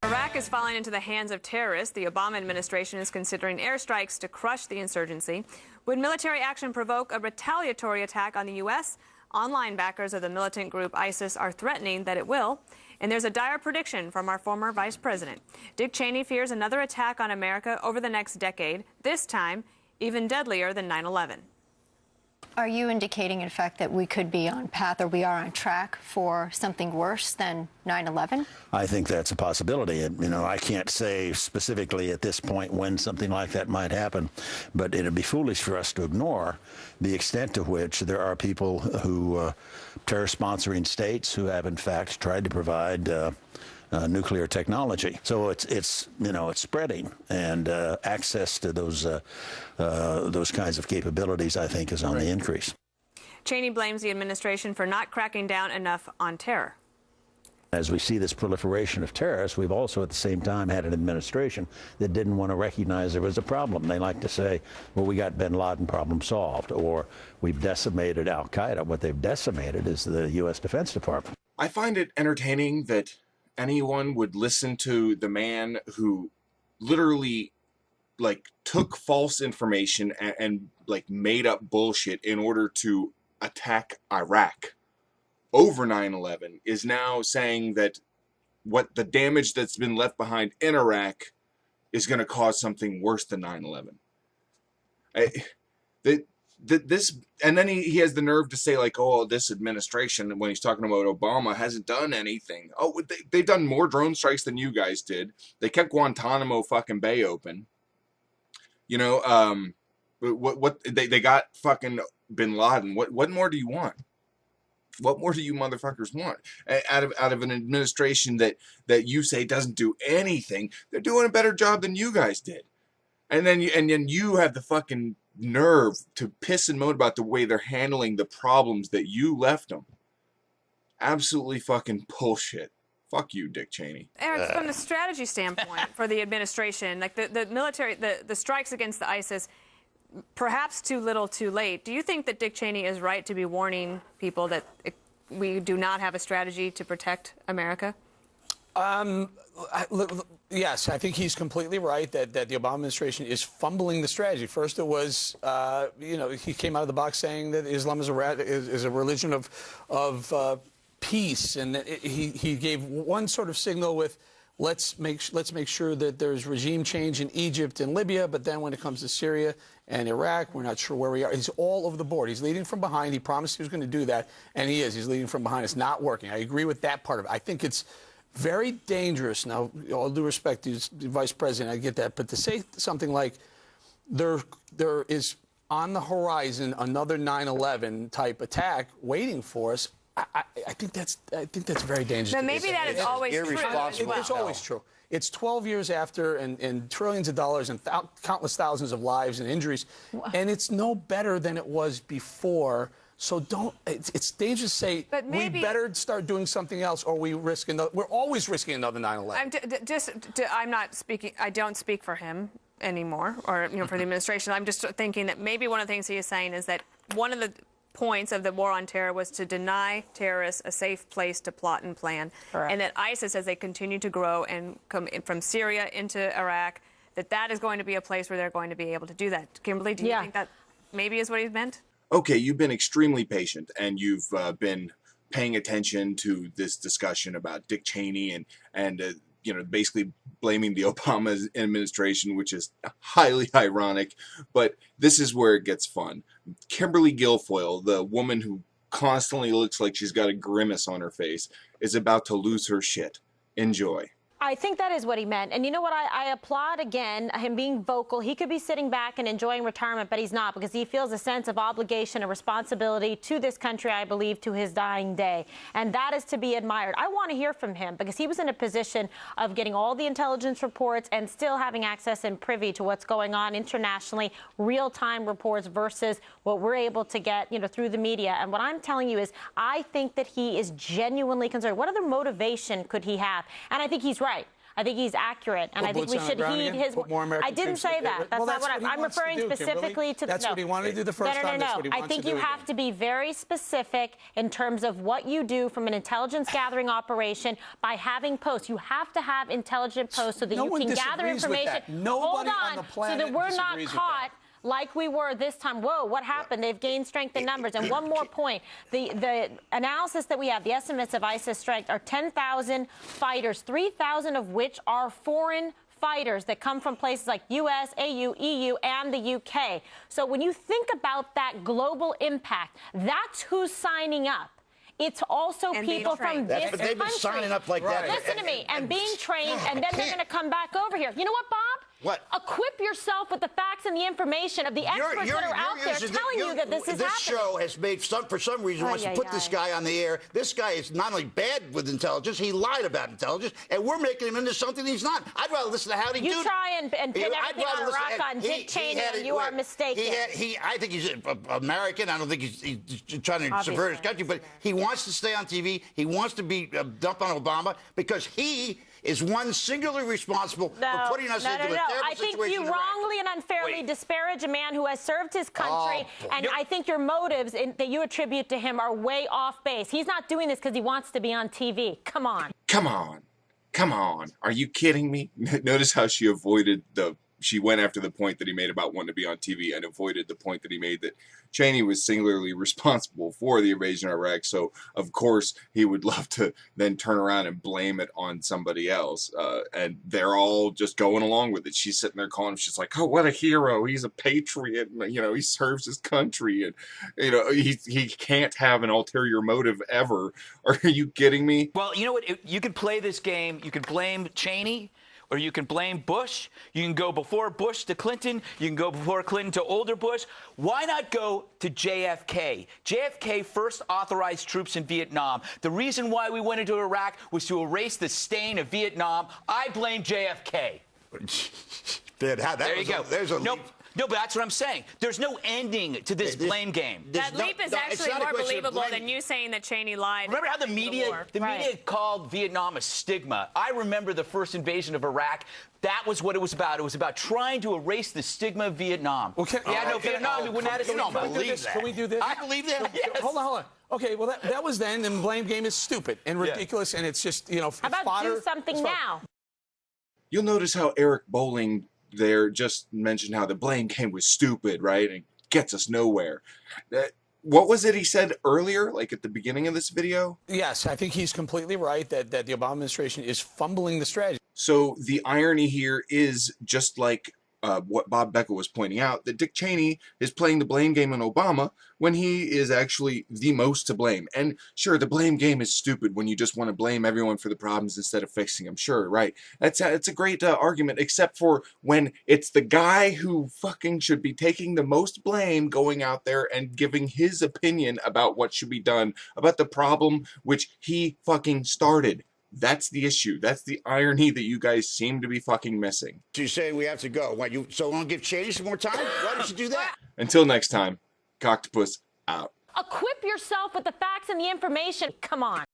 Iraq is falling into the hands of terrorists. The Obama administration is considering airstrikes to crush the insurgency. Would military action provoke a retaliatory attack on the U.S.? Online backers of the militant group ISIS are threatening that it will. And there's a dire prediction from our former vice president. Dick Cheney fears another attack on America over the next decade, this time even deadlier than 9/11. Are you indicating, in fact, that we could be on path, or we are on track for something worse than 9/11? I think that's a possibility. And, I can't say specifically at this point when something like that might happen, but it'd be foolish for us to ignore the extent to which there are people who, terror-sponsoring states, who have in fact tried to provide nuclear technology. So it's spreading, and access to those kinds of capabilities, I think, is on the increase. Cheney blames the administration for not cracking down enough on terror. As we see this proliferation of terrorists, we've also at the same time had an administration that didn't want to recognize there was a problem. They like to say, well, we got bin Laden, problem solved, or we've decimated al-Qaeda. What they've decimated is the U.S. Defense Department. I find it entertaining that anyone would listen to the man who literally took false information and made up bullshit in order to attack Iraq over 9/11 is now saying that what the damage that's been left behind in Iraq is going to cause something worse than 9/11. And then he has the nerve to say, oh, this administration, when he's talking about Obama, hasn't done anything. Oh, they've done more drone strikes than you guys did. They kept Guantanamo fucking Bay open. They got fucking bin Laden. What more do you want? What more do you motherfuckers want out of an administration that you say doesn't do anything? They're doing a better job than you guys did. And then you have the fucking nerve to piss and moan about the way they're handling the problems that you left them. Absolutely fucking bullshit. Fuck you, Dick Cheney. Eric, from the strategy standpoint for the administration, the military, the strikes against the ISIS, perhaps too little, too late. Do you think that Dick Cheney is right to be warning people that we do not have a strategy to protect America? Yes, I think he's completely right that the Obama administration is fumbling the strategy. First, it was, he came out of the box saying that Islam is a religion of peace, and he gave one sort of signal with, let's make sure that there's regime change in Egypt and Libya, but then when it comes to Syria and Iraq, we're not sure where we are. He's all over the board. He's leading from behind. He promised he was going to do that, and he is. He's leading from behind. It's not working. I agree with that part of it. I think it's very dangerous. Now, all due respect to the vice president, I get that, but to say something like there is on the horizon another 9/11 type attack waiting for us, I think that's very dangerous. But maybe that is always true. It's always true. It's 12 years after, and trillions of dollars and countless thousands of lives and injuries, and it's no better than it was before. So it's dangerous to say we better start doing something else, or we risk another. We're always risking another 9/11. I'm not speaking. I don't speak for him anymore, or for the administration. I'm just thinking that maybe one of the things he is saying is that one of the points of the war on terror was to deny terrorists a safe place to plot and plan. Correct. And that ISIS, as they continue to grow and come in from Syria into Iraq, that is going to be a place where they're going to be able to do that. Kimberly, do you think that maybe is what he meant? Okay, you've been extremely patient, and you've been paying attention to this discussion about Dick Cheney and basically blaming the Obama administration, which is highly ironic. But this is where it gets fun. Kimberly Guilfoyle, the woman who constantly looks like she's got a grimace on her face, is about to lose her shit. Enjoy. I think that is what he meant. And you know what? I applaud, again, him being vocal. He could be sitting back and enjoying retirement, but he's not, because he feels a sense of obligation and responsibility to this country, I believe, to his dying day. And that is to be admired. I want to hear from him, because he was in a position of getting all the intelligence reports and still having access and privy to what's going on internationally, real-time reports versus what we're able to get, through the media. And what I'm telling you is I think that he is genuinely concerned. What other motivation could he have? And I think he's right. I think he's accurate, and I think we should heed his. I didn't say that. That's not what I'm referring specifically to. That's what he wanted to do the first time. That's what he wants I think you have to be very specific in terms of what you do from an intelligence gathering operation by having posts. You have to have intelligent posts so that you can gather information. Nobody on the planet so that we're not disagrees with caught like we were this time. Whoa, what happened? They've gained strength in numbers. And one more point. The analysis that we have, the estimates of ISIS strength are 10,000 fighters, 3,000 of which are foreign fighters that come from places like U.S., AU, EU, and the U.K. So when you think about that global impact, that's who's signing up. It's also people from this country. They've been signing up like that. Listen to me. And being trained, and then they're going to come back over here. You know what, Bob? What? Equip yourself with the facts and the information of the experts that are out there telling you that this is happening. This show has made for some reason, wants to put this guy on the air. This guy is not only bad with intelligence, he lied about intelligence, and we're making him into something he's not. I'd rather listen to Howdy Doody. You try and pin everything on Iraq on Dick Cheney, and you are mistaken. I think he's American. I don't think he's trying to subvert his country, but he wants to stay on TV. He wants to be dumped on Obama because he is one singularly responsible for putting us into a terrible situation. I think you wrongly and unfairly disparage a man who has served his country, and I think your motives that you attribute to him are way off base. He's not doing this because he wants to be on TV. Come on. Come on. Come on. Are you kidding me? Notice how she avoided she went after the point that he made about wanting to be on TV and avoided the point that he made that Cheney was singularly responsible for the invasion of Iraq. So, of course, he would love to then turn around and blame it on somebody else. And they're all just going along with it. She's sitting there calling him. She's like, oh, what a hero. He's a patriot. You know, he serves his country. And, you know, he can't have an ulterior motive ever. Are you kidding me? Well, you know what? You can play this game. You can blame Cheney, or you can blame Bush. You can go before Bush to Clinton. You can go before Clinton to older Bush. Why not go to JFK? JFK first authorized troops in Vietnam. The reason why we went into Iraq was to erase the stain of Vietnam. I blame JFK. There you go. There's a leap. No, but that's what I'm saying. There's no ending to this blame game. That leap is actually more believable than you saying that Cheney lied. Remember how the media called Vietnam a stigma? I remember the first invasion of Iraq. That was what it was about. It was about trying to erase the stigma of Vietnam. Well, Vietnam, we wouldn't have you don't believe that. Can we do this? I believe that. Yes. Hold on. Okay, well, that was then, and the blame game is stupid and ridiculous, and it's just, you know, how about do something now? You'll notice how Eric Bolling there just mentioned how the blame game was stupid, right? And it gets us nowhere. What was it he said earlier, like at the beginning of this video? Yes, I think he's completely right that the Obama administration is fumbling the strategy. So the irony here is just like what Bob Becca was pointing out, that Dick Cheney is playing the blame game on Obama when he is actually the most to blame. And sure, the blame game is stupid when you just want to blame everyone for the problems instead of fixing them. Sure, right. It's a great argument, except for when it's the guy who fucking should be taking the most blame going out there and giving his opinion about what should be done, about the problem which he fucking started. That's the issue. That's the irony that you guys seem to be fucking missing. So you're saying we have to go. What, so want to give Cheney some more time? Why don't you do that? Until next time, Coctopus out. Equip yourself with the facts and the information. Come on.